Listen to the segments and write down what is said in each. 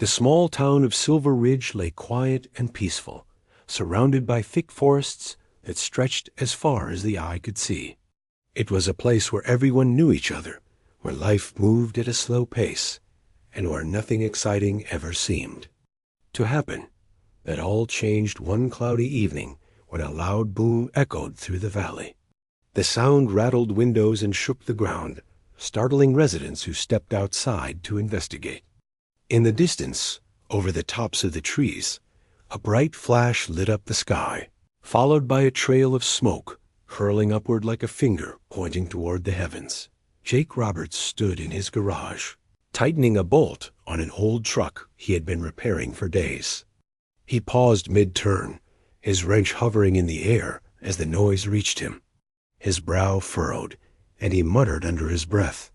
The small town of Silver Ridge lay quiet and peaceful, surrounded by thick forests that stretched as far as the eye could see. It was a place where everyone knew each other, where life moved at a slow pace, and where nothing exciting ever seemed to happen. That all changed one cloudy evening when a loud boom echoed through the valley. The sound rattled windows and shook the ground, startling residents who stepped outside to investigate. In the distance, over the tops of the trees, a bright flash lit up the sky, followed by a trail of smoke curling upward like a finger pointing toward the heavens. Jake Roberts stood in his garage, tightening a bolt on an old truck he had been repairing for days. He paused mid-turn, his wrench hovering in the air as the noise reached him. His brow furrowed, and he muttered under his breath,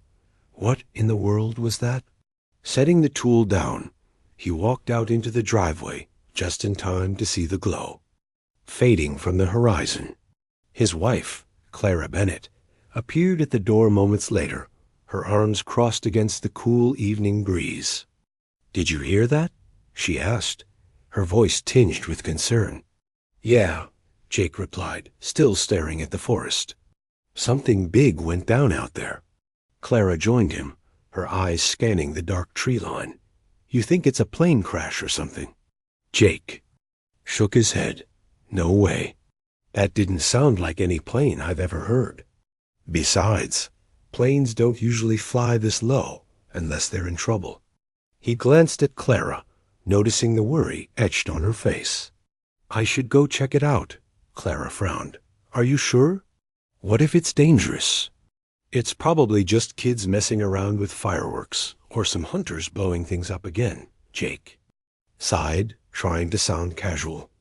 "What in the world was that?" Setting the tool down, he walked out into the driveway just in time to see the glow fading from the horizon. His wife, Clara Bennett, appeared at the door moments later, her arms crossed against the cool evening breeze. "Did you hear that?" she asked, her voice tinged with concern. "Yeah," Jake replied, still staring at the forest. "Something big went down out there." Clara joined him, her eyes scanning the dark tree line. "You think it's a plane crash or something?" Jake shook his head. "No way. That didn't sound like any plane I've ever heard. Besides, planes don't usually fly this low unless they're in trouble." He glanced at Clara, noticing the worry etched on her face. "I should go check it out," Clara frowned. "Are you sure? What if it's dangerous?" "It's probably just kids messing around with fireworks, or some hunters blowing things up again," Jake sighed, trying to sound casual.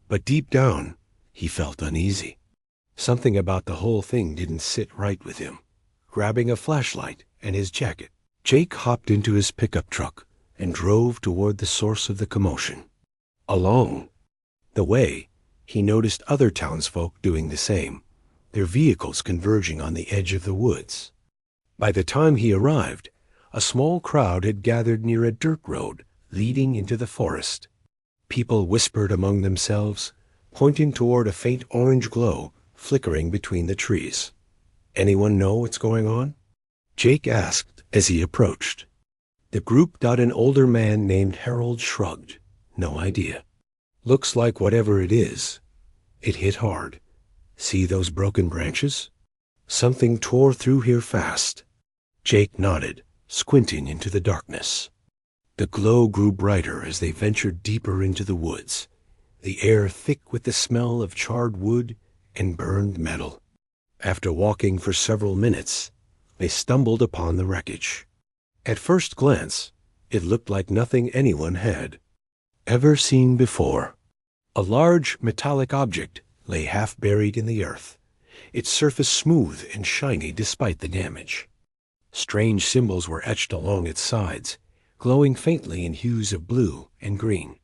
But deep down, he felt uneasy. Something about the whole thing didn't sit right with him. Grabbing a flashlight and his jacket, Jake hopped into his pickup truck and drove toward the source of the commotion. Along the way, he noticed other townsfolk doing the same, their vehicles converging on the edge of the woods. By the time he arrived, a small crowd had gathered near a dirt road leading into the forest. People whispered among themselves, pointing toward a faint orange glow flickering between the trees. "Anyone know what's going on?" Jake asked as he approached. The group dot an older man named Harold shrugged. "No idea. Looks like whatever it is, it hit hard. See those broken branches? Something tore through here fast." Jake nodded, squinting into the darkness. The glow grew brighter as they ventured deeper into the woods, the air thick with the smell of charred wood and burned metal. After walking for several minutes, they stumbled upon the wreckage. At first glance, it looked like nothing anyone had ever seen before. A large metallic object lay half buried in the earth, its surface smooth and shiny despite the damage. Strange symbols were etched along its sides, glowing faintly in hues of blue and green.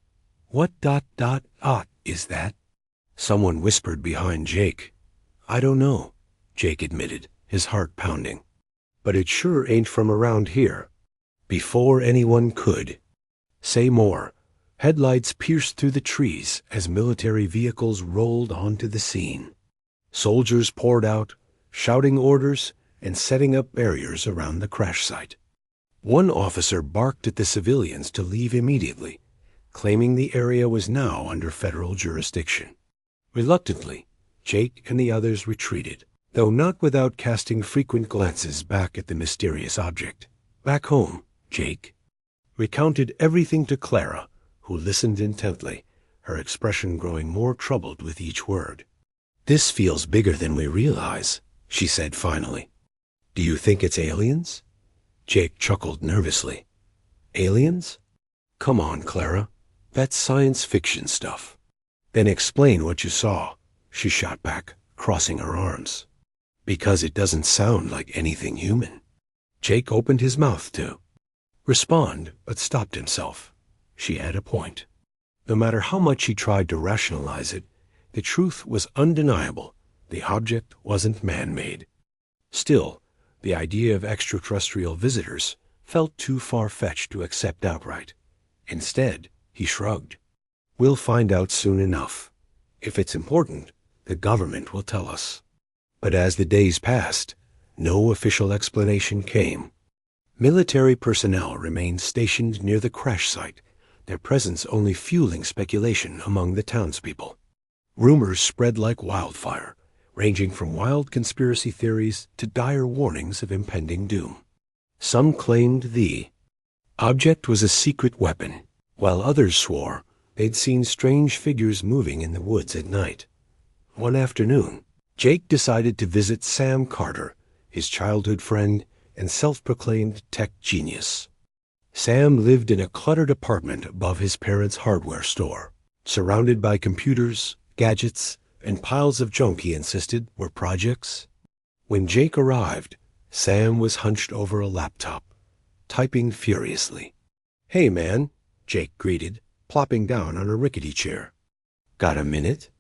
"What ... is that?" someone whispered behind Jake. "I don't know," Jake admitted, his heart pounding. "But it sure ain't from around here." Before anyone could say more, headlights pierced through the trees as military vehicles rolled onto the scene. Soldiers poured out, shouting orders and setting up barriers around the crash site. One officer barked at the civilians to leave immediately, claiming the area was now under federal jurisdiction. Reluctantly, Jake and the others retreated, though not without casting frequent glances back at the mysterious object. Back home, Jake recounted everything to Clara, who listened intently, her expression growing more troubled with each word. "This feels bigger than we realize," she said finally. "Do you think it's aliens?" Jake chuckled nervously. "Aliens? Come on, Clara. That's science fiction stuff." "Then explain what you saw," she shot back, crossing her arms. "Because it doesn't sound like anything human." Jake opened his mouth to respond, but stopped himself. She had a point. No matter how much he tried to rationalize it, the truth was undeniable. The object wasn't man-made. Still, the idea of extraterrestrial visitors felt too far-fetched to accept outright. Instead, he shrugged. We'll find out soon enough. If it's important, the government will tell us. But as the days passed, no official explanation came. Military personnel remained stationed near the crash site, their presence only fueling speculation among the townspeople. Rumors spread like wildfire, ranging from wild conspiracy theories to dire warnings of impending doom. Some claimed the object was a secret weapon, while others swore they'd seen strange figures moving in the woods at night. One afternoon, Jake decided to visit Sam Carter, his childhood friend and self-proclaimed tech genius. Sam lived in a cluttered apartment above his parents' hardware store, surrounded by computers, gadgets, and piles of junk he insisted were projects. When Jake arrived, Sam was hunched over a laptop, typing furiously. "Hey, man," Jake greeted, plopping down on a rickety chair. "Got a minute?"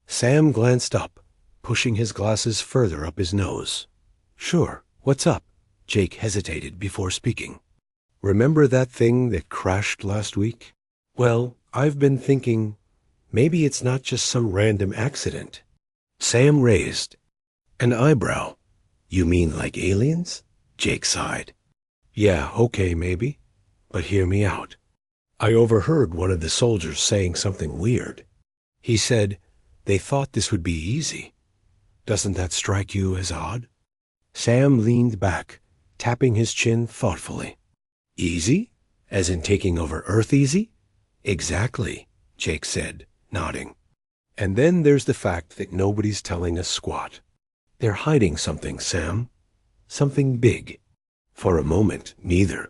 Sam glanced up, pushing his glasses further up his nose. "Sure, what's up?" Jake hesitated before speaking. "Remember that thing that crashed last week? Well, I've been thinking maybe it's not just some random accident." Sam raised an eyebrow. "You mean like aliens?" Jake sighed. "Yeah, okay, maybe. But hear me out. I overheard one of the soldiers saying something weird. He said they thought this would be easy. Doesn't that strike you as odd?" Sam leaned back, tapping his chin thoughtfully. "Easy? As in taking over Earth easy?" "Exactly," Jake said, nodding. "And then there's the fact that nobody's telling us squat. They're hiding something, Sam. Something big." For a moment, neither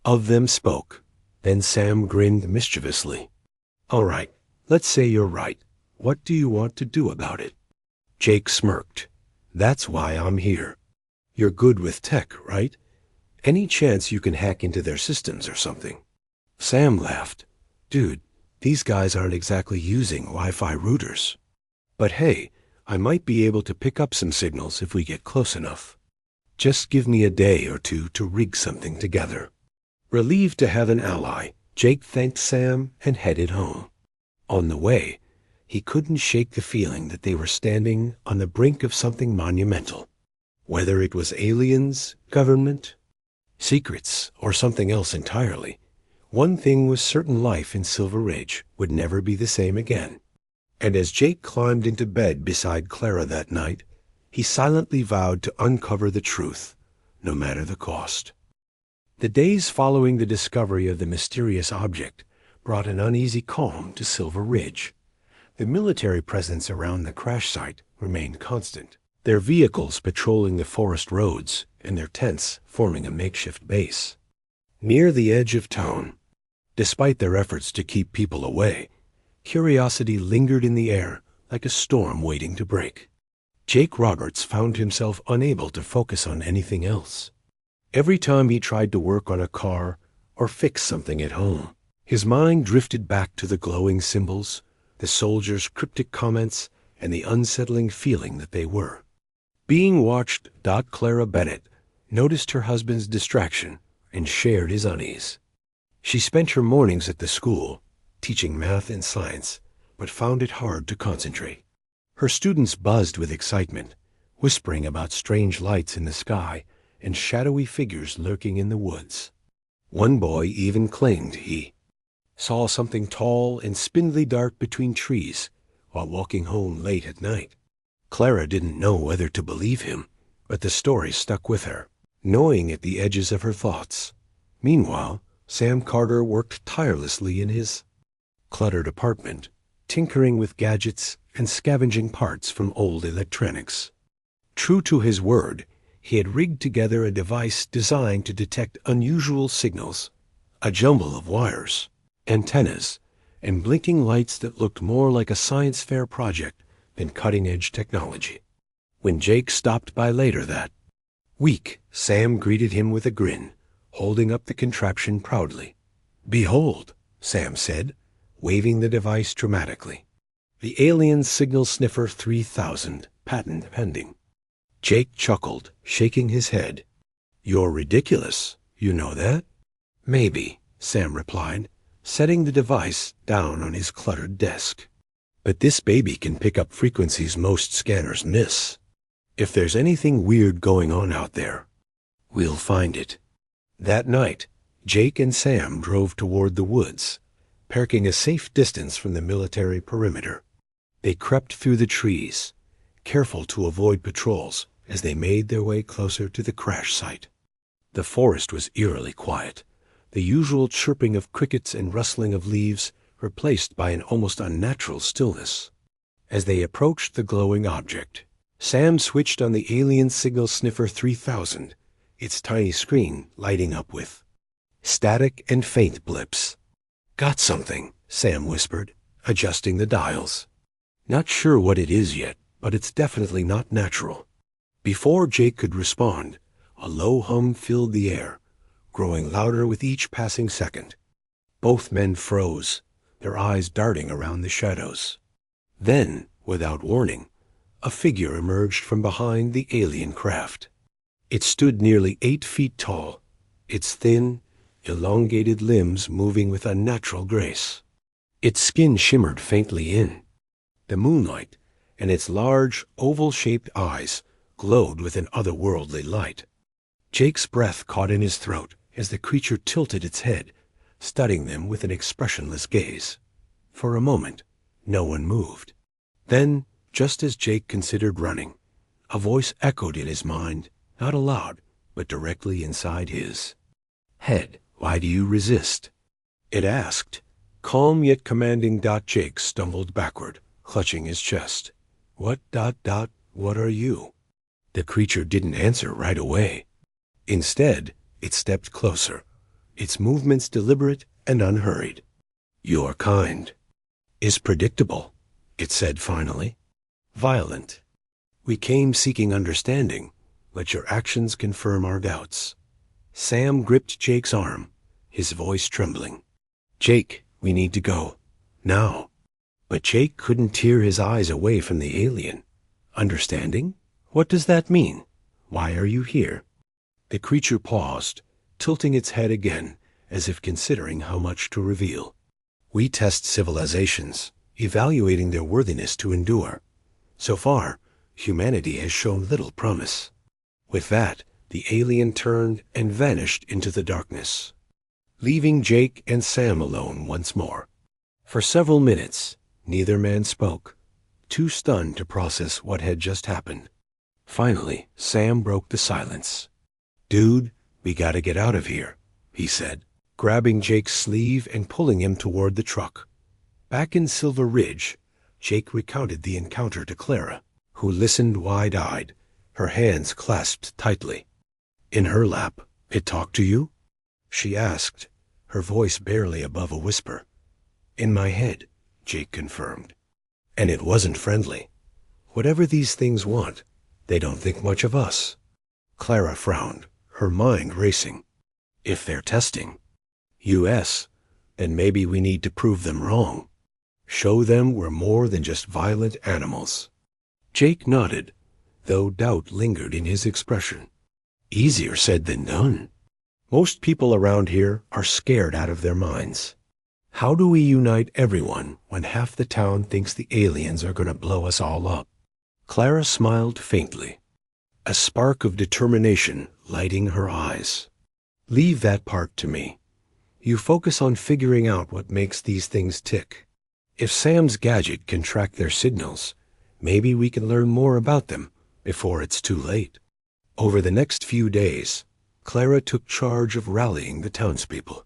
of them spoke. Then Sam grinned mischievously. "All right, let's say you're right. What do you want to do about it?" Jake smirked. "That's why I'm here. You're good with tech, right? Any chance you can hack into their systems or something?" Sam laughed. "Dude, these guys aren't exactly using Wi-Fi routers. But hey, I might be able to pick up some signals if we get close enough. Just give me a day or two to rig something together." Relieved to have an ally, Jake thanked Sam and headed home. On the way, he couldn't shake the feeling that they were standing on the brink of something monumental. Whether it was aliens, government, secrets, or something else entirely, one thing was certain: life in Silver Ridge would never be the same again. And as Jake climbed into bed beside Clara that night, he silently vowed to uncover the truth, no matter the cost. The days following the discovery of the mysterious object brought an uneasy calm to Silver Ridge. The military presence around the crash site remained constant, their vehicles patrolling the forest roads and their tents forming a makeshift base. Near the edge of town, despite their efforts to keep people away, curiosity lingered in the air like a storm waiting to break. Jake Roberts found himself unable to focus on anything else. Every time he tried to work on a car or fix something at home, his mind drifted back to the glowing symbols, the soldiers' cryptic comments, and the unsettling feeling that they were being watched. Clara Bennett noticed her husband's distraction and shared his unease. She spent her mornings at the school, teaching math and science, but found it hard to concentrate. Her students buzzed with excitement, whispering about strange lights in the sky and shadowy figures lurking in the woods. One boy even claimed he saw something tall and spindly dart between trees while walking home late at night. Clara didn't know whether to believe him, but the story stuck with her, gnawing at the edges of her thoughts. Meanwhile, Sam Carter worked tirelessly in his cluttered apartment, tinkering with gadgets and scavenging parts from old electronics. True to his word, he had rigged together a device designed to detect unusual signals, a jumble of wires, antennas, and blinking lights that looked more like a science fair project than cutting-edge technology. When Jake stopped by later that week, Sam greeted him with a grin, holding up the contraption proudly. "Behold," Sam said, waving the device dramatically. "The Alien Signal Sniffer 3000, patent pending." Jake chuckled, shaking his head. "You're ridiculous, you know that?" "Maybe," Sam replied, setting the device down on his cluttered desk. But this baby can pick up frequencies most scanners miss. If there's anything weird going on out there, we'll find it. That night, Jake and Sam drove toward the woods, parking a safe distance from the military perimeter. They crept through the trees, careful to avoid patrols as they made their way closer to the crash site. The forest was eerily quiet, the usual chirping of crickets and rustling of leaves replaced by an almost unnatural stillness. As they approached the glowing object, Sam switched on the alien signal sniffer 3000, its tiny screen lighting up with static and faint blips. "Got something," Sam whispered, adjusting the dials. "Not sure what it is yet, but it's definitely not natural." Before Jake could respond, a low hum filled the air, growing louder with each passing second. Both men froze, their eyes darting around the shadows. Then, without warning, a figure emerged from behind the alien craft. It stood nearly 8 feet tall, its thin, elongated limbs moving with unnatural grace. Its skin shimmered faintly in the moonlight, and its large, oval-shaped eyes glowed with an otherworldly light. Jake's breath caught in his throat as the creature tilted its head, studying them with an expressionless gaze. For a moment, no one moved. Then, just as Jake considered running, a voice echoed in his mind, not aloud, but directly inside his head. "Why do you resist?" it asked. Calm yet commanding. Jake stumbled backward, clutching his chest. What are you?" The creature didn't answer right away. Instead, it stepped closer, its movements deliberate and unhurried. "Your kind is predictable," it said finally. "Violent. We came seeking understanding, but your actions confirm our doubts." Sam gripped Jake's arm, his voice trembling. "Jake, we need to go. Now." But Jake couldn't tear his eyes away from the alien. "Understanding? What does that mean? Why are you here?" The creature paused, tilting its head again, as if considering how much to reveal. "We test civilizations, evaluating their worthiness to endure. So far, humanity has shown little promise." With that, the alien turned and vanished into the darkness, leaving Jake and Sam alone once more. For several minutes, neither man spoke, too stunned to process what had just happened. Finally, Sam broke the silence. "Dude, we gotta get out of here," he said, grabbing Jake's sleeve and pulling him toward the truck. Back in Silver Ridge, Jake recounted the encounter to Clara, who listened wide-eyed, her hands clasped tightly. In her lap, "It talked to you?" she asked, her voice barely above a whisper. "In my head," Jake confirmed. "And it wasn't friendly. Whatever these things want, they don't think much of us." Clara frowned, her mind racing. "If they're testing US, then maybe we need to prove them wrong. Show them we're more than just violent animals." Jake nodded, though doubt lingered in his expression. "Easier said than done. Most people around here are scared out of their minds. How do we unite everyone when half the town thinks the aliens are going to blow us all up?" Clara smiled faintly, a spark of determination lighting her eyes. "Leave that part to me. You focus on figuring out what makes these things tick. If Sam's gadget can track their signals, maybe we can learn more about them before it's too late." Over the next few days, Clara took charge of rallying the townspeople.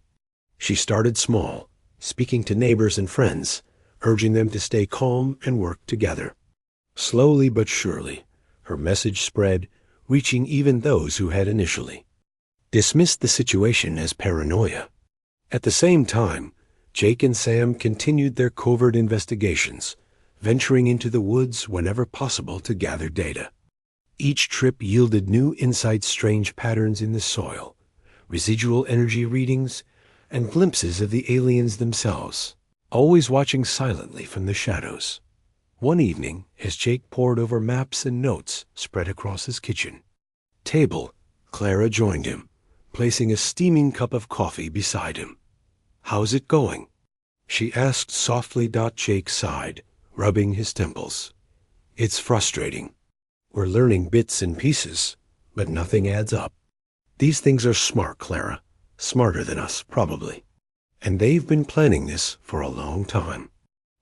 She started small, speaking to neighbors and friends, urging them to stay calm and work together. Slowly but surely, her message spread, reaching even those who had initially dismissed the situation as paranoia. At the same time, Jake and Sam continued their covert investigations, venturing into the woods whenever possible to gather data. Each trip yielded new insights, strange patterns in the soil, residual energy readings, and glimpses of the aliens themselves, always watching silently from the shadows. One evening, as Jake pored over maps and notes spread across his kitchen table, Clara joined him, placing a steaming cup of coffee beside him. "How's it going?" she asked softly. Jake sighed, rubbing his temples. It's frustrating. We're learning bits and pieces, but nothing adds up. These things are smart, Clara. Smarter than us, probably. And they've been planning this for a long time.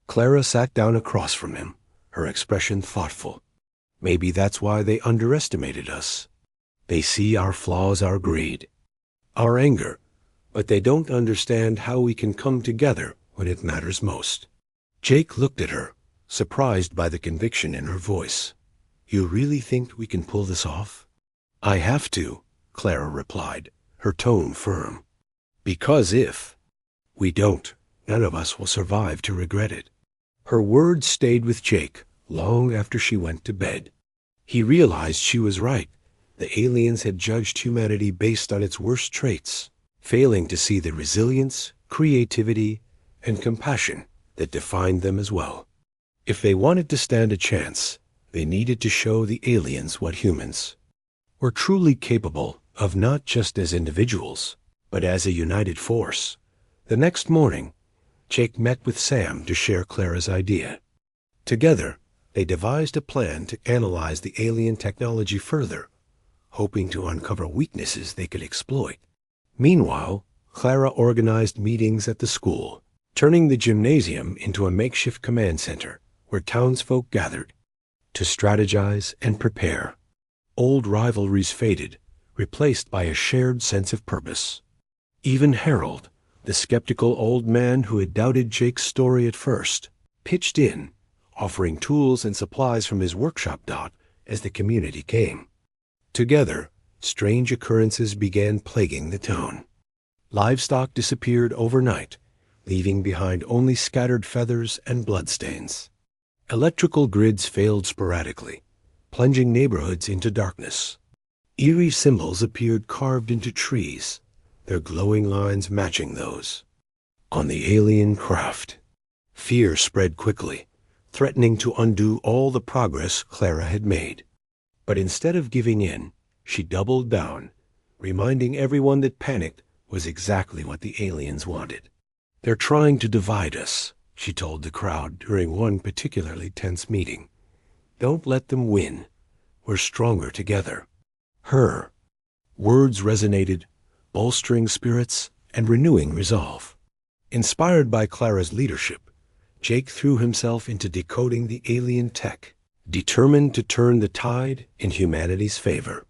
Clara sat down across from him, her expression thoughtful. Maybe that's why they underestimated us. They see our flaws, our greed, our anger, but they don't understand how we can come together when it matters most. Jake looked at her, surprised by the conviction in her voice. You really think we can pull this off? I have to, Clara replied, her tone firm. Because if we don't, none of us will survive to regret it. Her words stayed with Jake long after she went to bed. He realized she was right. The aliens had judged humanity based on its worst traits, failing to see the resilience, creativity, and compassion that defined them as well. If they wanted to stand a chance, they needed to show the aliens what humans were truly capable of, not just as individuals, but as a united force. The next morning, Jake met with Sam to share Clara's idea. Together, they devised a plan to analyze the alien technology further, hoping to uncover weaknesses they could exploit. Meanwhile, Clara organized meetings at the school, turning the gymnasium into a makeshift command center where townsfolk gathered to strategize and prepare. Old rivalries faded, replaced by a shared sense of purpose. Even Harold, the skeptical old man who had doubted Jake's story at first, pitched in, offering tools and supplies from his workshop as the community came. Together, strange occurrences began plaguing the town. Livestock disappeared overnight, leaving behind only scattered feathers and bloodstains. Electrical grids failed sporadically, plunging neighborhoods into darkness. Eerie symbols appeared carved into trees, their glowing lines matching those on the alien craft. Fear spread quickly, threatening to undo all the progress Clara had made. But instead of giving in, she doubled down, reminding everyone that panic was exactly what the aliens wanted. They're trying to divide us, she told the crowd during one particularly tense meeting. Don't let them win. We're stronger together. Her words resonated, bolstering spirits and renewing resolve. Inspired by Clara's leadership, Jake threw himself into decoding the alien tech, determined to turn the tide in humanity's favor.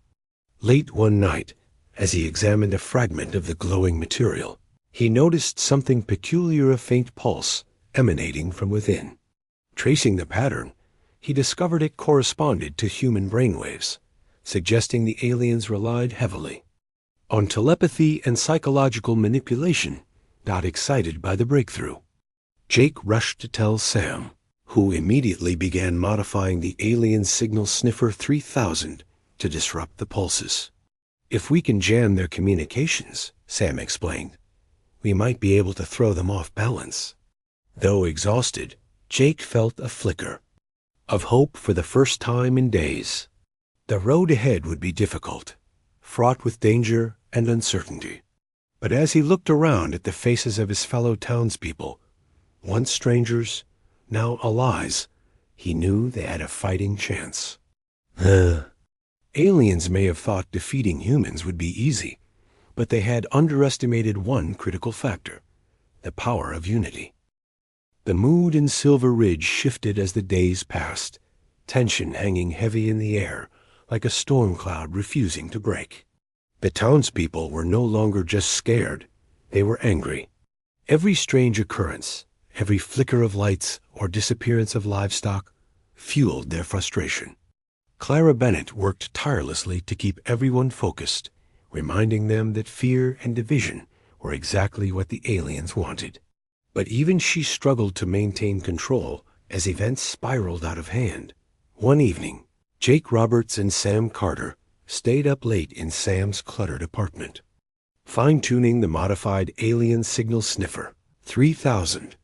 Late one night, as he examined a fragment of the glowing material, he noticed something peculiar, a faint pulse emanating from within. Tracing the pattern, he discovered it corresponded to human brainwaves, suggesting the aliens relied heavily on telepathy and psychological manipulation. Not excited by the breakthrough, Jake rushed to tell Sam, who immediately began modifying the alien signal sniffer 3000 to disrupt the pulses. If we can jam their communications, Sam explained, we might be able to throw them off balance. Though exhausted, Jake felt a flicker of hope for the first time in days. The road ahead would be difficult, fraught with danger and uncertainty. But as he looked around at the faces of his fellow townspeople, once strangers, now allies, he knew they had a fighting chance. Aliens may have thought defeating humans would be easy, but they had underestimated one critical factor: the power of unity. The mood in Silver Ridge shifted as the days passed, tension hanging heavy in the air, like a storm cloud refusing to break. The townspeople were no longer just scared, they were angry. Every strange occurrence, every flicker of lights or disappearance of livestock, fueled their frustration. Clara Bennett worked tirelessly to keep everyone focused, reminding them that fear and division were exactly what the aliens wanted. But even she struggled to maintain control as events spiraled out of hand. One evening, Jake Roberts and Sam Carter stayed up late in Sam's cluttered apartment, fine-tuning the modified alien signal sniffer 3000.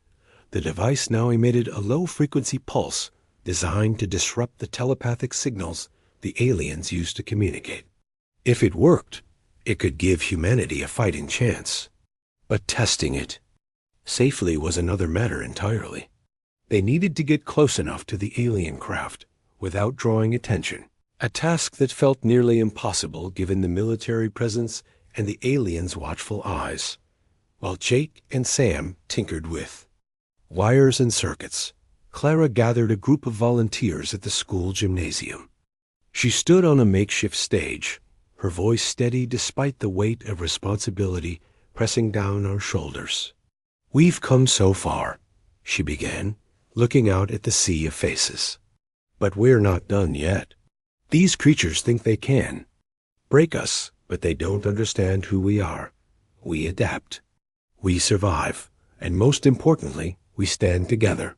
The device now emitted a low-frequency pulse designed to disrupt the telepathic signals the aliens used to communicate. If it worked, it could give humanity a fighting chance. But testing it, Safely was another matter entirely. They needed to get close enough to the alien craft without drawing attention, a task that felt nearly impossible given the military presence and the aliens' watchful eyes, while Jake and Sam tinkered with wires and circuits. Clara gathered a group of volunteers at the school gymnasium. She stood on a makeshift stage, her voice steady despite the weight of responsibility pressing down our shoulders. "We've come so far," she began, looking out at the sea of faces. "But we're not done yet. These creatures think they can break us, but they don't understand who we are. We adapt. We survive. And most importantly, we stand together."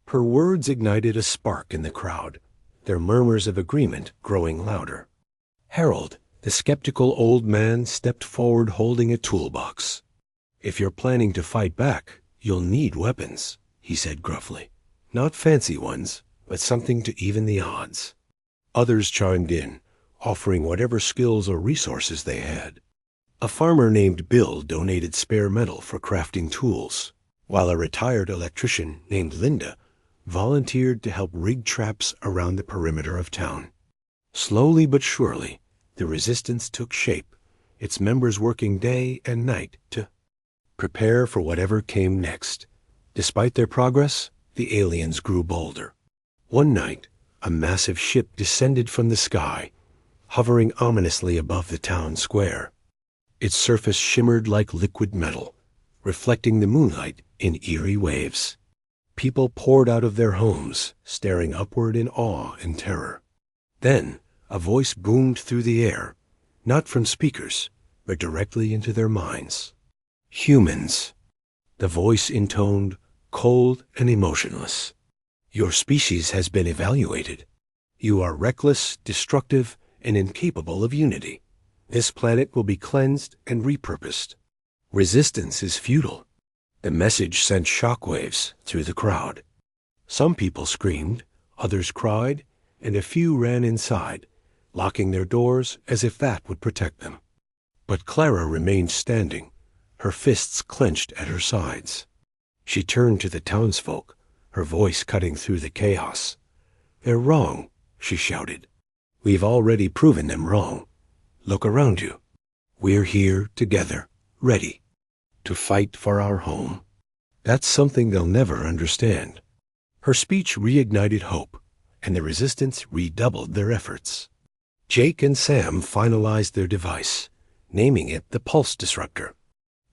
Her words ignited a spark in the crowd, their murmurs of agreement growing louder. Harold, the skeptical old man, stepped forward holding a toolbox. "If you're planning to fight back, you'll need weapons," he said gruffly. "Not fancy ones, but something to even the odds." Others chimed in, offering whatever skills or resources they had. A farmer named Bill donated spare metal for crafting tools, while a retired electrician named Linda volunteered to help rig traps around the perimeter of town. Slowly but surely, the resistance took shape, its members working day and night to prepare for whatever came next. Despite their progress, the aliens grew bolder. One night, a massive ship descended from the sky, hovering ominously above the town square. Its surface shimmered like liquid metal, reflecting the moonlight in eerie waves. People poured out of their homes, staring upward in awe and terror. Then, a voice boomed through the air, not from speakers, but directly into their minds. "Humans." The voice intoned, cold and emotionless. "Your species has been evaluated. You are reckless, destructive, and incapable of unity. This planet will be cleansed and repurposed. Resistance is futile." The message sent shockwaves through the crowd. Some people screamed, others cried, and a few ran inside, locking their doors as if that would protect them. But Clara remained standing, her fists clenched at her sides. She turned to the townsfolk, her voice cutting through the chaos. "They're wrong," she shouted. "We've already proven them wrong. Look around you. We're here together, ready to fight for our home." That's something they'll never understand. Her speech reignited hope, and the resistance redoubled their efforts. Jake and Sam finalized their device, naming it the Pulse Disruptor.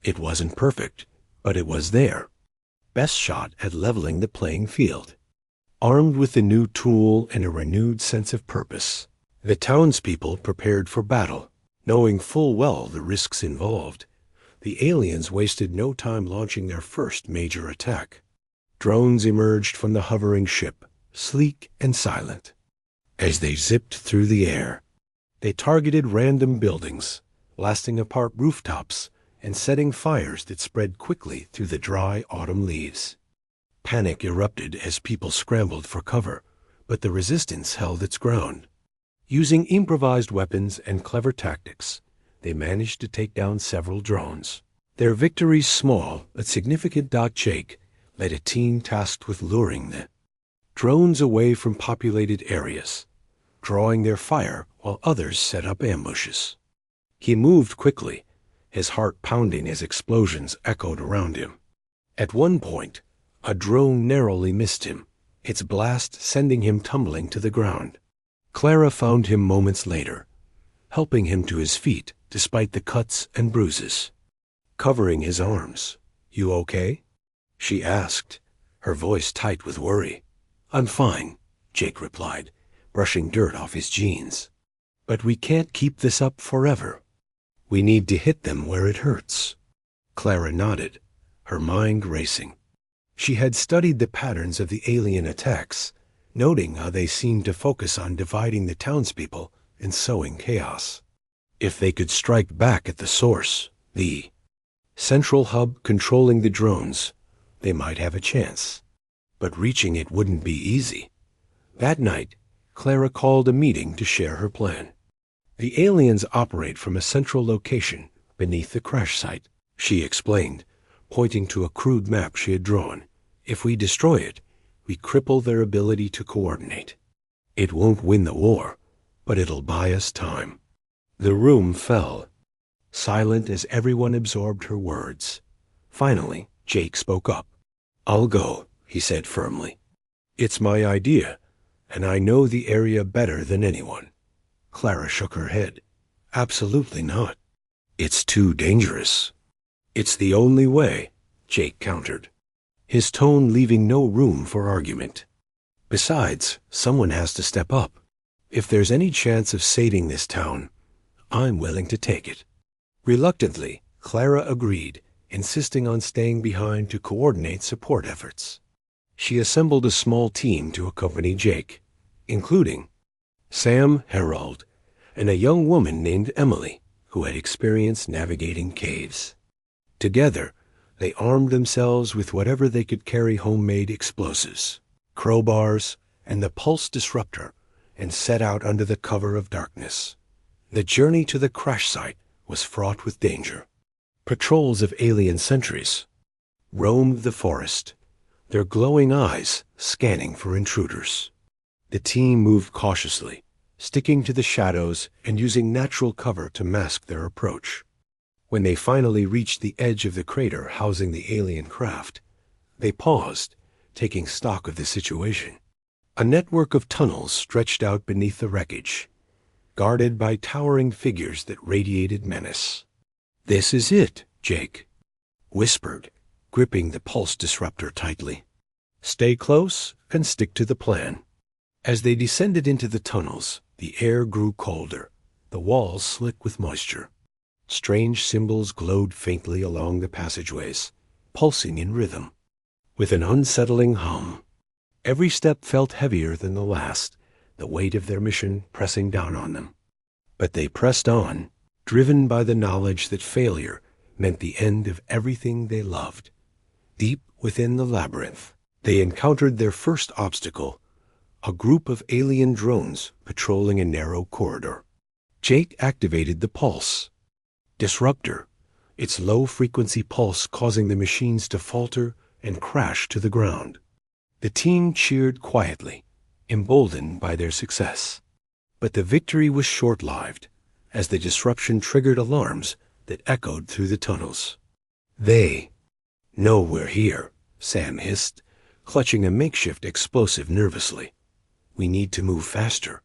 It wasn't perfect, but it was their best shot at leveling the playing field. Armed with the new tool and a renewed sense of purpose, the townspeople prepared for battle, knowing full well the risks involved. The aliens wasted no time launching their first major attack. Drones emerged from the hovering ship, sleek and silent. As they zipped through the air, they targeted random buildings, blasting apart rooftops and setting fires that spread quickly through the dry autumn leaves. Panic erupted as people scrambled for cover, but the resistance held its ground. Using improvised weapons and clever tactics, they managed to take down several drones. Their victories, small but significant, Jake led a team tasked with luring the drones away from populated areas, drawing their fire while others set up ambushes. He moved quickly, his heart pounding as explosions echoed around him. At one point, a drone narrowly missed him, its blast sending him tumbling to the ground. Clara found him moments later, helping him to his feet despite the cuts and bruises. Covering his arms. "You okay?" she asked, her voice tight with worry. "I'm fine," Jake replied, brushing dirt off his jeans. "But we can't keep this up forever. We need to hit them where it hurts." Clara nodded, her mind racing. She had studied the patterns of the alien attacks, noting how they seemed to focus on dividing the townspeople and sowing chaos. If they could strike back at the source, the central hub controlling the drones, they might have a chance. But reaching it wouldn't be easy. That night, Clara called a meeting to share her plan. "The aliens operate from a central location beneath the crash site," she explained, pointing to a crude map she had drawn. "If we destroy it, we cripple their ability to coordinate. It won't win the war, but it'll buy us time." The room fell, silent as everyone absorbed her words. Finally, Jake spoke up. "I'll go," he said firmly. "It's my idea, and I know the area better than anyone." Clara shook her head. "Absolutely not. It's too dangerous." "It's the only way," Jake countered, his tone leaving no room for argument. "Besides, someone has to step up. If there's any chance of saving this town, I'm willing to take it." Reluctantly, Clara agreed, insisting on staying behind to coordinate support efforts. She assembled a small team to accompany Jake, including Sam, Harold, and a young woman named Emily, who had experience navigating caves. Together, they armed themselves with whatever they could carry: homemade explosives, crowbars, and the pulse disruptor, and set out under the cover of darkness. The journey to the crash site was fraught with danger. Patrols of alien sentries roamed the forest, their glowing eyes scanning for intruders. The team moved cautiously, sticking to the shadows and using natural cover to mask their approach. When they finally reached the edge of the crater housing the alien craft, they paused, taking stock of the situation. A network of tunnels stretched out beneath the wreckage, guarded by towering figures that radiated menace. "This is it," Jake whispered, gripping the pulse disruptor tightly. "Stay close and stick to the plan." As they descended into the tunnels, the air grew colder, the walls slick with moisture. Strange symbols glowed faintly along the passageways, pulsing in rhythm. With an unsettling hum, every step felt heavier than the last, the weight of their mission pressing down on them. But they pressed on, driven by the knowledge that failure meant the end of everything they loved. Deep within the labyrinth, they encountered their first obstacle: a group of alien drones patrolling a narrow corridor. Jake activated the pulse disruptor, its low-frequency pulse causing the machines to falter and crash to the ground. The team cheered quietly, emboldened by their success. But the victory was short-lived, as the disruption triggered alarms that echoed through the tunnels. "They know we're here," Sam hissed, clutching a makeshift explosive nervously. "We need to move faster."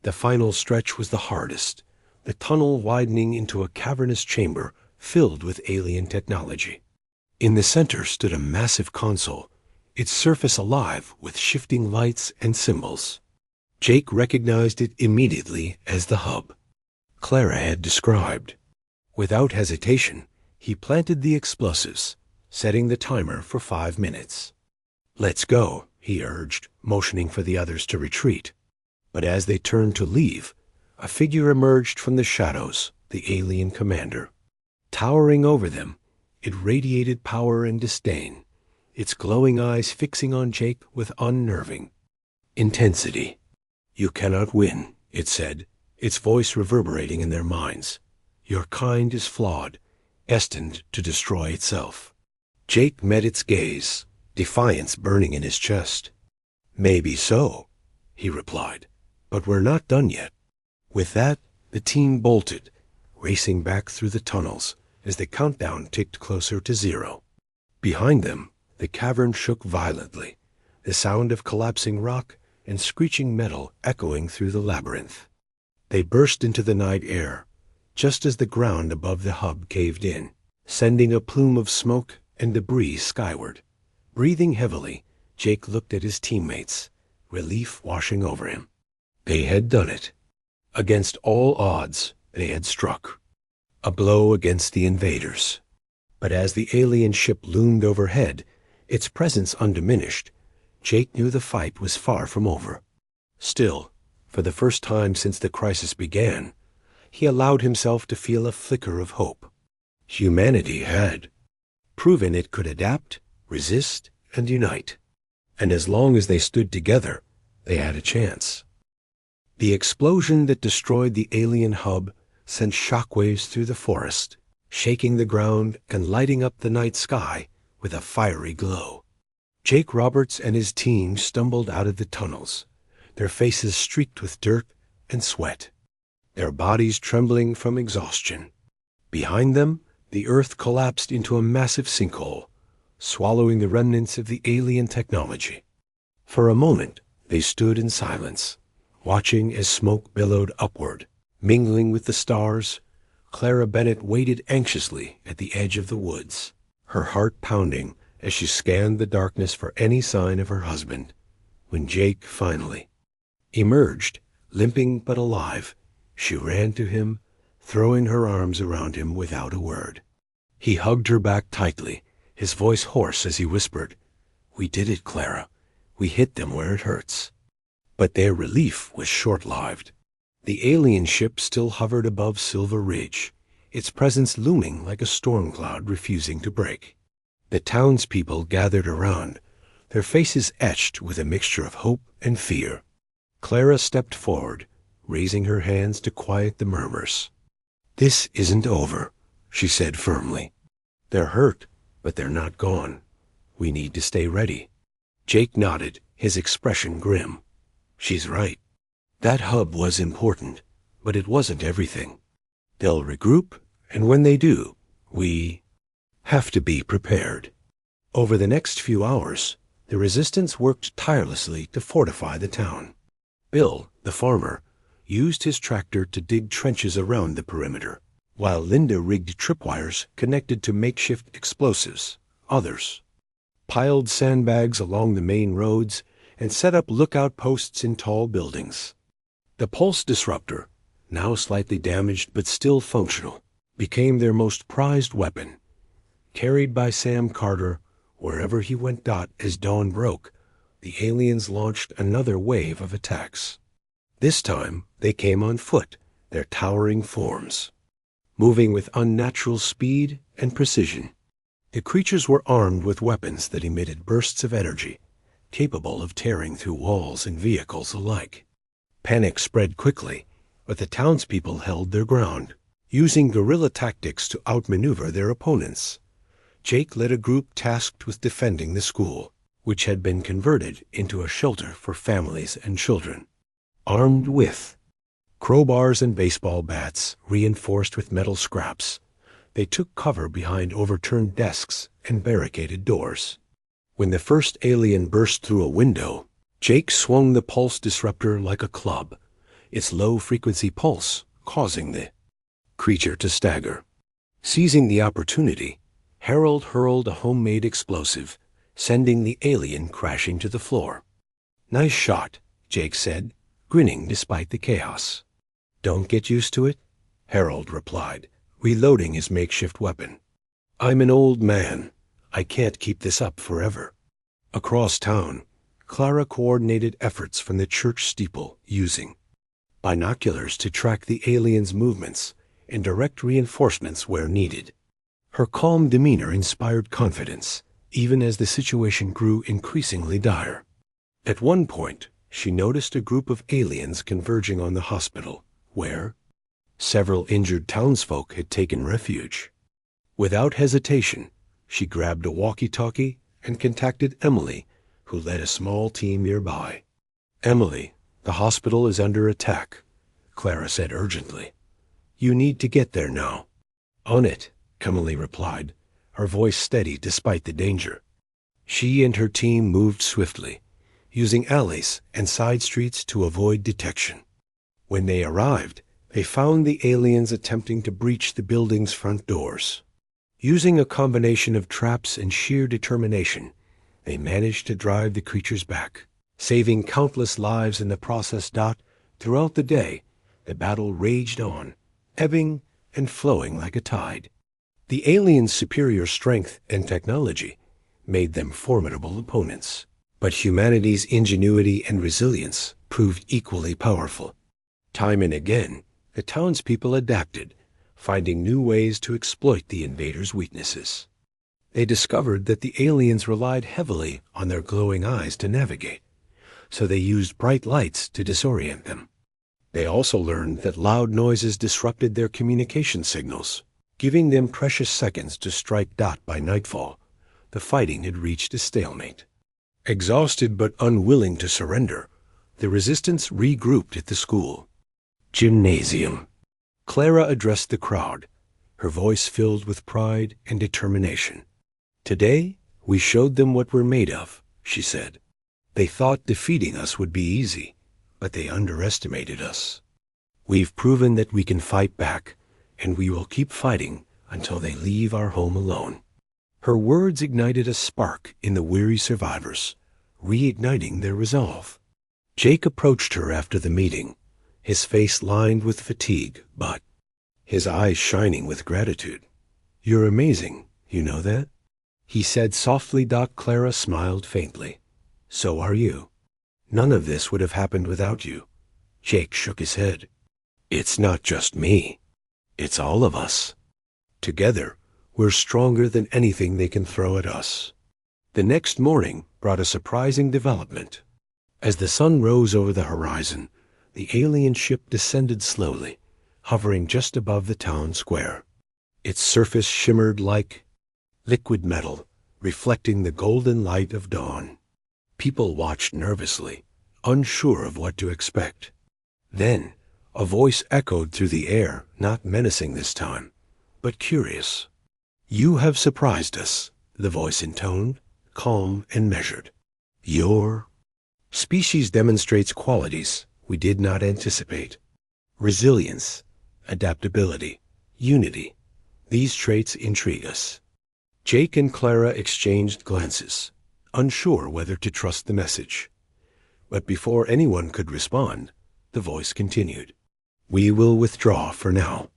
The final stretch was the hardest, the tunnel widening into a cavernous chamber filled with alien technology. In the center stood a massive console, its surface alive with shifting lights and symbols. Jake recognized it immediately as the hub Clara had described. Without hesitation, he planted the explosives, setting the timer for 5 minutes. "Let's go," he urged, motioning for the others to retreat. But as they turned to leave, a figure emerged from the shadows, the alien commander. Towering over them, it radiated power and disdain, its glowing eyes fixing on Jake with unnerving intensity. "You cannot win," it said, its voice reverberating in their minds. "Your kind is flawed, destined to destroy itself." Jake met its gaze, defiance burning in his chest. "Maybe so," he replied, "but we're not done yet." With that, the team bolted, racing back through the tunnels as the countdown ticked closer to 0. Behind them, the cavern shook violently, the sound of collapsing rock and screeching metal echoing through the labyrinth. They burst into the night air, just as the ground above the hub caved in, sending a plume of smoke and debris skyward. Breathing heavily, Jake looked at his teammates, relief washing over him. They had done it. Against all odds, they had struck. A blow against the invaders. But as the alien ship loomed overhead, its presence undiminished, Jake knew the fight was far from over. Still, for the first time since the crisis began, he allowed himself to feel a flicker of hope. Humanity had proven it could adapt, resist, and unite. And as long as they stood together, they had a chance. The explosion that destroyed the alien hub sent shockwaves through the forest, shaking the ground and lighting up the night sky with a fiery glow. Jake Roberts and his team stumbled out of the tunnels, their faces streaked with dirt and sweat, their bodies trembling from exhaustion. Behind them, the earth collapsed into a massive sinkhole, swallowing the remnants of the alien technology. For a moment, they stood in silence, watching as smoke billowed upward, mingling with the stars. Clara Bennett waited anxiously at the edge of the woods, her heart pounding as she scanned the darkness for any sign of her husband. When Jake finally emerged, limping but alive, she ran to him, throwing her arms around him without a word. He hugged her back tightly, his voice hoarse as he whispered, "We did it, Clara. We hit them where it hurts." But their relief was short-lived. The alien ship still hovered above Silver Ridge, its presence looming like a storm cloud refusing to break. The townspeople gathered around, their faces etched with a mixture of hope and fear. Clara stepped forward, raising her hands to quiet the murmurs. "This isn't over," she said firmly. "They're hurt, but they're not gone. We need to stay ready." Jake nodded, his expression grim. "She's right. That hub was important, but it wasn't everything. They'll regroup, and when they do, we have to be prepared." Over the next few hours, the resistance worked tirelessly to fortify the town. Bill, the farmer, used his tractor to dig trenches around the perimeter, while Linda rigged tripwires connected to makeshift explosives. Others piled sandbags along the main roads and set up lookout posts in tall buildings. The pulse disruptor, now slightly damaged but still functional, became their most prized weapon. Carried by Sam Carter, wherever he went. As dawn broke, the aliens launched another wave of attacks. This time, they came on foot, their towering forms moving with unnatural speed and precision. The creatures were armed with weapons that emitted bursts of energy, capable of tearing through walls and vehicles alike. Panic spread quickly, but the townspeople held their ground, using guerrilla tactics to outmaneuver their opponents. Jake led a group tasked with defending the school, which had been converted into a shelter for families and children. Armed with crowbars and baseball bats reinforced with metal scraps, they took cover behind overturned desks and barricaded doors. When the first alien burst through a window, Jake swung the pulse disruptor like a club, its low-frequency pulse causing the creature to stagger. Seizing the opportunity, Harold hurled a homemade explosive, sending the alien crashing to the floor. "Nice shot," Jake said, grinning despite the chaos. "Don't get used to it," Harold replied, reloading his makeshift weapon. "I'm an old man. I can't keep this up forever." Across town, Clara coordinated efforts from the church steeple using binoculars to track the aliens' movements and direct reinforcements where needed. Her calm demeanor inspired confidence, even as the situation grew increasingly dire. At one point, she noticed a group of aliens converging on the hospital, where several injured townsfolk had taken refuge. Without hesitation, she grabbed a walkie-talkie and contacted Emily, who led a small team nearby. "Emily, the hospital is under attack," Clara said urgently. "You need to get there now." "On it," Emily replied, her voice steady despite the danger. She and her team moved swiftly, using alleys and side streets to avoid detection. When they arrived, they found the aliens attempting to breach the building's front doors. Using a combination of traps and sheer determination, they managed to drive the creatures back, saving countless lives in the process. Throughout the day, the battle raged on, ebbing and flowing like a tide. The aliens' superior strength and technology made them formidable opponents, but humanity's ingenuity and resilience proved equally powerful. Time and again, the townspeople adapted, finding new ways to exploit the invaders' weaknesses. They discovered that the aliens relied heavily on their glowing eyes to navigate, so they used bright lights to disorient them. They also learned that loud noises disrupted their communication signals, giving them precious seconds to strike Dot by nightfall. The fighting had reached a stalemate. Exhausted but unwilling to surrender, the resistance regrouped at the school. Gymnasium. Clara addressed the crowd, her voice filled with pride and determination. "Today, we showed them what we're made of," she said. "They thought defeating us would be easy, but they underestimated us. We've proven that we can fight back, and we will keep fighting until they leave our home alone." Her words ignited a spark in the weary survivors, reigniting their resolve. Jake approached her after the meeting, his face lined with fatigue, but his eyes shining with gratitude. "You're amazing, you know that?" he said softly. Clara smiled faintly. "So are you. None of this would have happened without you." Jake shook his head. "It's not just me. It's all of us. Together, we're stronger than anything they can throw at us." The next morning brought a surprising development. As the sun rose over the horizon, the alien ship descended slowly, hovering just above the town square. Its surface shimmered like liquid metal, reflecting the golden light of dawn. People watched nervously, unsure of what to expect. Then, a voice echoed through the air, not menacing this time, but curious. "You have surprised us," the voice intoned, calm and measured. "Your species demonstrates qualities we did not anticipate. Resilience, adaptability, unity. These traits intrigue us." Jake and Clara exchanged glances, unsure whether to trust the message. But before anyone could respond, the voice continued. "We will withdraw for now.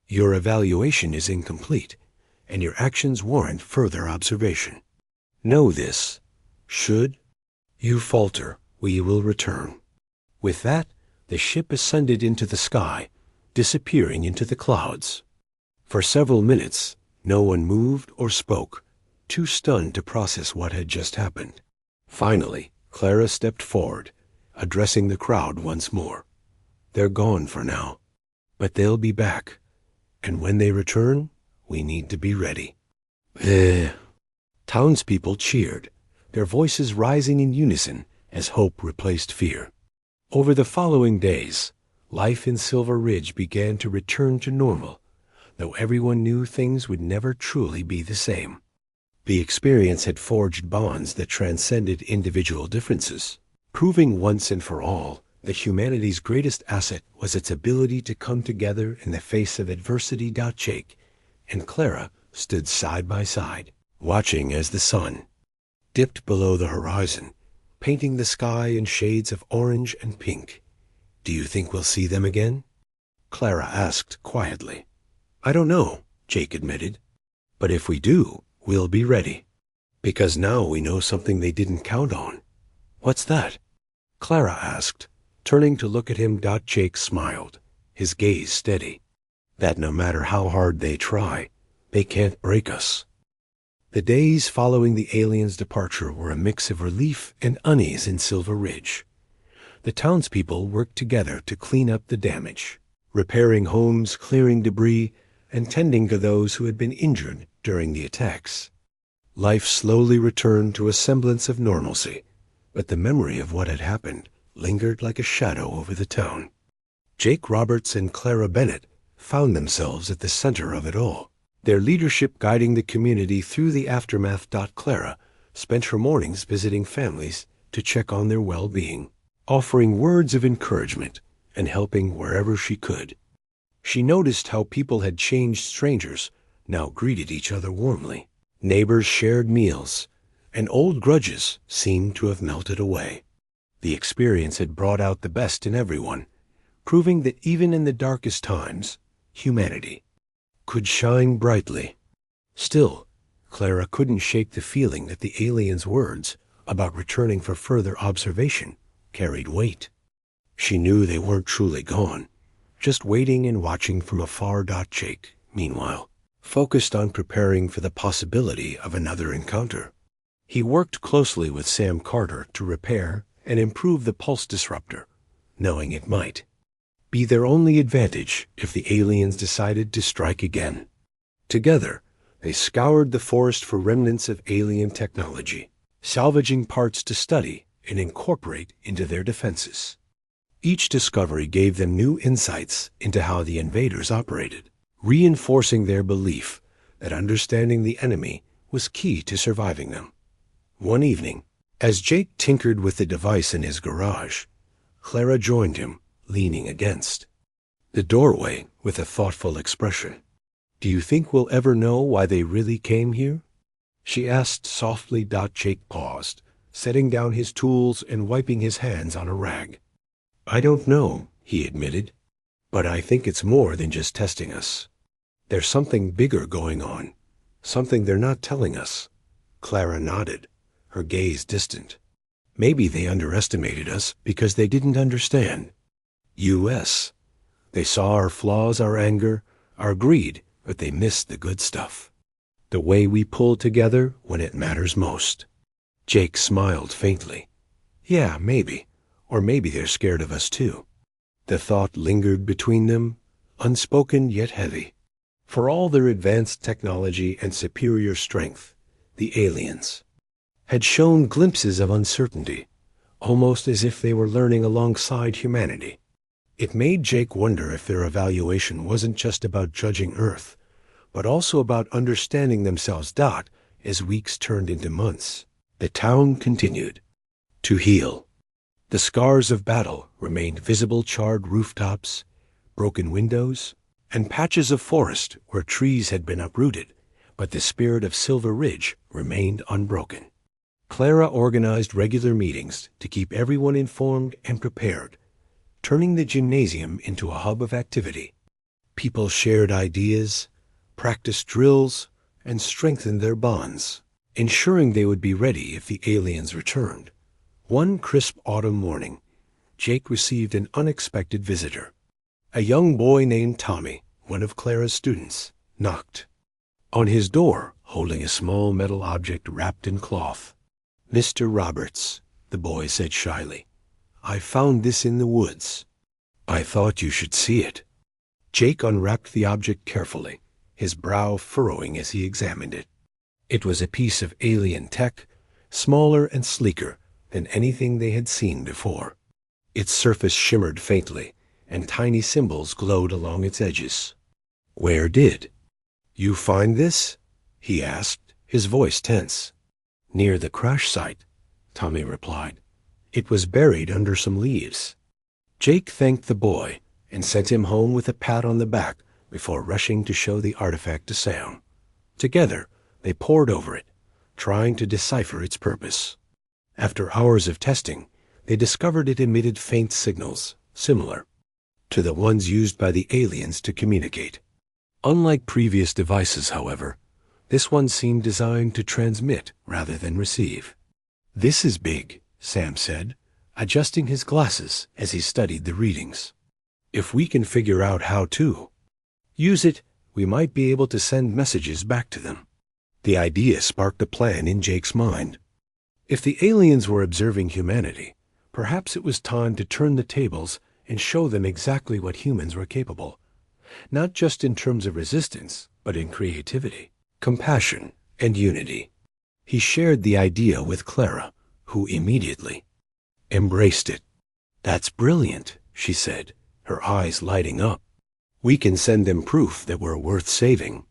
Your evaluation is incomplete, and your actions warrant further observation. Know this. Should you falter, we will return." With that, the ship ascended into the sky, disappearing into the clouds. For several minutes, no one moved or spoke, too stunned to process what had just happened. Finally, Clara stepped forward, addressing the crowd once more. "They're gone for now, but they'll be back, and when they return, we need to be ready." The townspeople cheered, their voices rising in unison as hope replaced fear. Over the following days, life in Silver Ridge began to return to normal, though everyone knew things would never truly be the same. The experience had forged bonds that transcended individual differences, proving once and for all that humanity's greatest asset was its ability to come together in the face of adversity. Jake and Clara stood side by side, watching as the sun dipped below the horizon, painting the sky in shades of orange and pink. "Do you think we'll see them again?" Clara asked quietly. "I don't know," Jake admitted. "But if we do, we'll be ready. Because now we know something they didn't count on." "What's that?" Clara asked, turning to look at him. Jake smiled, his gaze steady. "That no matter how hard they try, they can't break us." The days following the aliens' departure were a mix of relief and unease in Silver Ridge. The townspeople worked together to clean up the damage, repairing homes, clearing debris, and tending to those who had been injured during the attacks. Life slowly returned to a semblance of normalcy, but the memory of what had happened lingered like a shadow over the town. Jake Roberts and Clara Bennett found themselves at the center of it all, their leadership guiding the community through the aftermath. Clara spent her mornings visiting families to check on their well-being, offering words of encouragement and helping wherever she could. She noticed how people had changed. Strangers now greeted each other warmly. Neighbors shared meals, and old grudges seemed to have melted away. The experience had brought out the best in everyone, proving that even in the darkest times, humanity could shine brightly. Still, Clara couldn't shake the feeling that the aliens' words about returning for further observation carried weight. She knew they weren't truly gone, just waiting and watching from afar. Jake, meanwhile, focused on preparing for the possibility of another encounter. He worked closely with Sam Carter to repair and improve the pulse disruptor, knowing it might be their only advantage if the aliens decided to strike again. Together, they scoured the forest for remnants of alien technology, salvaging parts to study and incorporate into their defenses. Each discovery gave them new insights into how the invaders operated, reinforcing their belief that understanding the enemy was key to surviving them. One evening, as Jake tinkered with the device in his garage, Clara joined him, leaning against the doorway with a thoughtful expression. "Do you think we'll ever know why they really came here?" she asked softly. Jake paused, setting down his tools and wiping his hands on a rag. "I don't know," he admitted, "but I think it's more than just testing us. There's something bigger going on, something they're not telling us." Clara nodded, her gaze distant. "Maybe they underestimated us because they didn't understand. U.S. They saw our flaws, our anger, our greed, but they missed the good stuff. The way we pull together when it matters most." Jake smiled faintly. "Yeah, maybe. Or maybe they're scared of us too." The thought lingered between them, unspoken yet heavy. For all their advanced technology and superior strength, the aliens had shown glimpses of uncertainty, almost as if they were learning alongside humanity. It made Jake wonder if their evaluation wasn't just about judging Earth, but also about understanding themselves. As weeks turned into months, the town continued to heal. The scars of battle remained visible: charred rooftops, broken windows, and patches of forest where trees had been uprooted, but the spirit of Silver Ridge remained unbroken. Clara organized regular meetings to keep everyone informed and prepared, turning the gymnasium into a hub of activity. People shared ideas, practiced drills, and strengthened their bonds, ensuring they would be ready if the aliens returned. One crisp autumn morning, Jake received an unexpected visitor. A young boy named Tommy, one of Clara's students, knocked on his door, holding a small metal object wrapped in cloth. "Mr. Roberts," the boy said shyly, "I found this in the woods. I thought you should see it." Jake unwrapped the object carefully, his brow furrowing as he examined it. It was a piece of alien tech, smaller and sleeker than anything they had seen before. Its surface shimmered faintly, and tiny symbols glowed along its edges. "Where did you find this?" he asked, his voice tense. "Near the crash site," Tommy replied. "It was buried under some leaves." Jake thanked the boy and sent him home with a pat on the back before rushing to show the artifact to Sam. Together, they pored over it, trying to decipher its purpose. After hours of testing, they discovered it emitted faint signals, similar to the ones used by the aliens to communicate. Unlike previous devices, however, this one seemed designed to transmit rather than receive. "This is big," Sam said, adjusting his glasses as he studied the readings. "If we can figure out how to use it, we might be able to send messages back to them." The idea sparked a plan in Jake's mind. If the aliens were observing humanity, perhaps it was time to turn the tables and show them exactly what humans were capable, not just in terms of resistance, but in creativity, compassion, and unity. He shared the idea with Clara, who immediately embraced it. "That's brilliant," she said, her eyes lighting up. "We can send them proof that we're worth saving.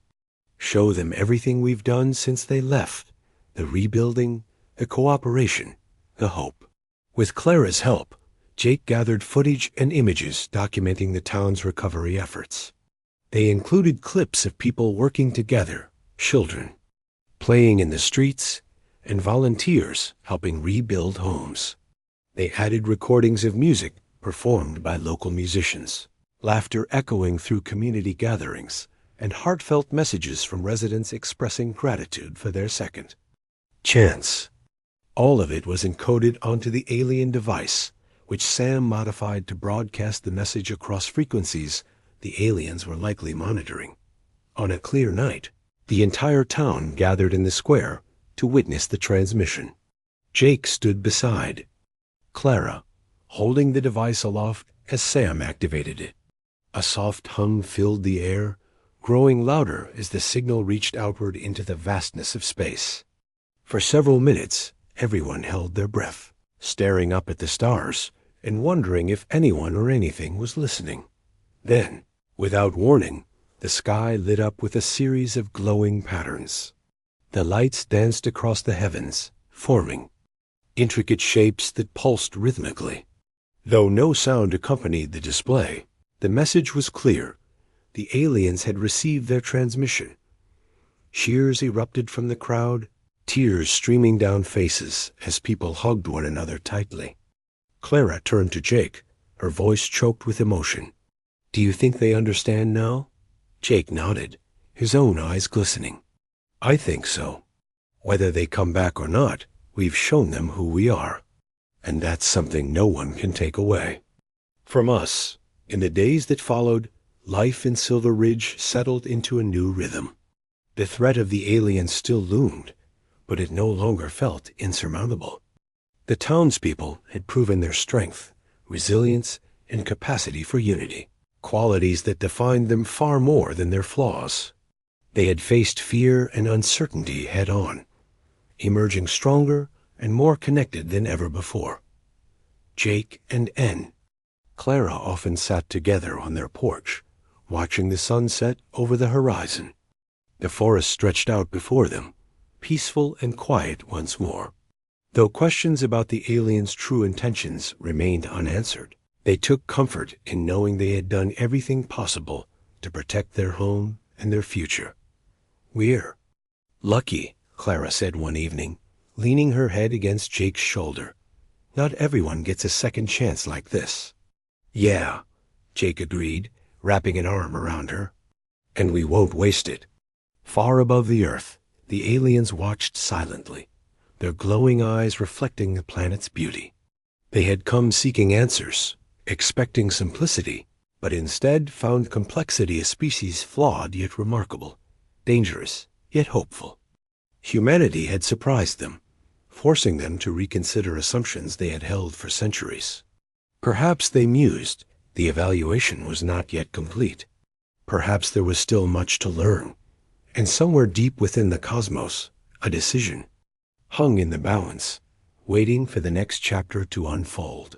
Show them everything we've done since they left, the rebuilding, the cooperation, the hope." With Clara's help, Jake gathered footage and images documenting the town's recovery efforts. They included clips of people working together, children playing in the streets, and volunteers helping rebuild homes. They added recordings of music performed by local musicians, laughter echoing through community gatherings, and heartfelt messages from residents expressing gratitude for their second chance. All of it was encoded onto the alien device, which Sam modified to broadcast the message across frequencies the aliens were likely monitoring. On a clear night, the entire town gathered in the square to witness the transmission. Jake stood beside Clara, holding the device aloft as Sam activated it. A soft hum filled the air, growing louder as the signal reached outward into the vastness of space. For several minutes, everyone held their breath, staring up at the stars and wondering if anyone or anything was listening. Then, without warning, the sky lit up with a series of glowing patterns. The lights danced across the heavens, forming intricate shapes that pulsed rhythmically. Though no sound accompanied the display, the message was clear. The aliens had received their transmission. Cheers erupted from the crowd, tears streaming down faces as people hugged one another tightly. Clara turned to Jake, her voice choked with emotion. "Do you think they understand now?" Jake nodded, his own eyes glistening. "I think so. Whether they come back or not, we've shown them who we are. And that's something no one can take away." From us, in the days that followed, life in Silver Ridge settled into a new rhythm. The threat of the aliens still loomed, but it no longer felt insurmountable. The townspeople had proven their strength, resilience, and capacity for unity, qualities that defined them far more than their flaws. They had faced fear and uncertainty head-on, emerging stronger and more connected than ever before. Jake and N. Clara often sat together on their porch, watching the sunset over the horizon. The forest stretched out before them, peaceful and quiet once more. Though questions about the aliens' true intentions remained unanswered, they took comfort in knowing they had done everything possible to protect their home and their future. "We're lucky," Clara said one evening, leaning her head against Jake's shoulder. "Not everyone gets a second chance like this." "Yeah," Jake agreed, wrapping an arm around her. "And we won't waste it." Far above the earth, the aliens watched silently, their glowing eyes reflecting the planet's beauty. They had come seeking answers, expecting simplicity, but instead found complexity a species flawed yet remarkable, dangerous yet hopeful. Humanity had surprised them, forcing them to reconsider assumptions they had held for centuries. Perhaps, they mused, the evaluation was not yet complete. Perhaps there was still much to learn, and somewhere deep within the cosmos, a decision hung in the balance, waiting for the next chapter to unfold.